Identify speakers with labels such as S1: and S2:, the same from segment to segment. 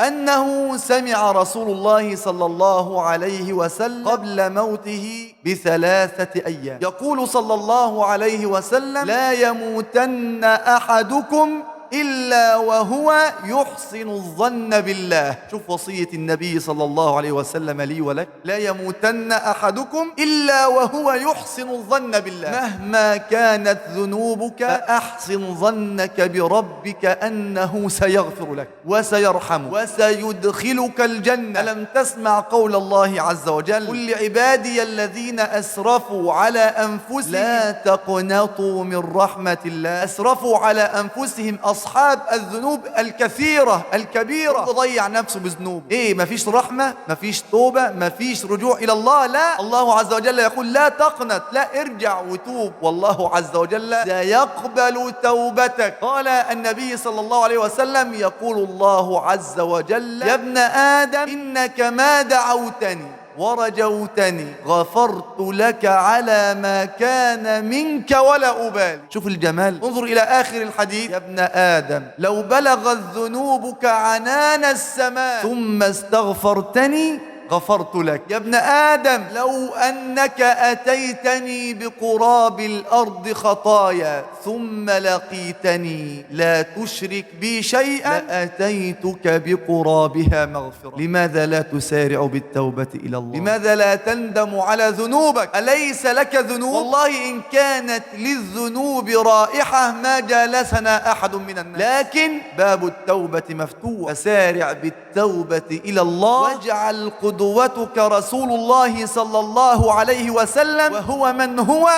S1: أنه سمع رسول الله صلى الله عليه وسلم قبل موته ب3 أيام يقول صلى الله عليه وسلم: لا يموتن أحدكم إلا وهو يحسن الظن بالله. شوف وصية النبي صلى الله عليه وسلم لي ولك: لا يموتن أحدكم إلا وهو يحسن الظن بالله. مهما كانت ذنوبك فأحسن ظنك بربك أنه سيغفر لك وسيرحمك وسيدخلك الجنة. ألم تسمع قول الله عز وجل: قل لعبادي الذين أسرفوا على أنفسهم لا تقنطوا من رحمة الله. أسرفوا على أنفسهم أصحاب الذنوب الكثيرة الكبيرة، وضيع نفسه بذنوب. إيه، مفيش رحمة، مفيش توبة، مفيش رجوع إلى الله. لا، الله عز وجل يقول: لا تقنط، لا، ارجع وتوب، والله عز وجل سيقبل توبتك. قال النبي صلى الله عليه وسلم: يقول الله عز وجل: يا ابن آدم إنك ما دعوتني ورجوتني غفرت لك على ما كان منك ولا أبالي. شوف الجمال، انظر إلى آخر الحديث: يا ابن آدم لو بلغت ذنوبك عنان السماء ثم استغفرتني غفرت لك. يا ابن آدم لو أنك أتيتني بقراب الأرض خطايا ثم لقيتني لا تشرك بي شيئا لأتيتك بقرابها مغفرة. لماذا لا تسارع بالتوبة إلى الله؟ لماذا لا تندم على ذنوبك؟ أليس لك ذنوب؟ والله إن كانت للذنوب رائحة ما جالسنا أحد من الناس، لكن باب التوبة مفتوح. فسارع بالتوبة إلى الله، واجعل قدوتك رسول الله صلى الله عليه وسلم. وهو من هو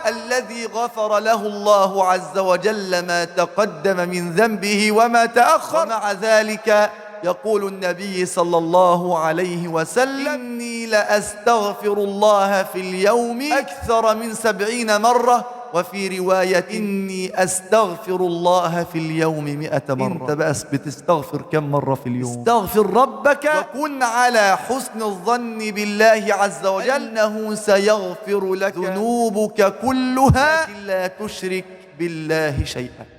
S1: الذي غفر له الله عز وجل ما تقدم من ذنبه وما تأخر. ومع ذلك يقول النبي صلى الله عليه وسلم: إني لأستغفر الله في اليوم أكثر من 70 مرة، وفي رواية: إني أستغفر الله في اليوم 100 مرة. أنت بس بتستغفر كم مرة في اليوم؟ استغفر ربك وكن على حسن الظن بالله عز وجل أنه سيغفر لك ذنوبك كلها، لكن لا تشرك بالله شيئا.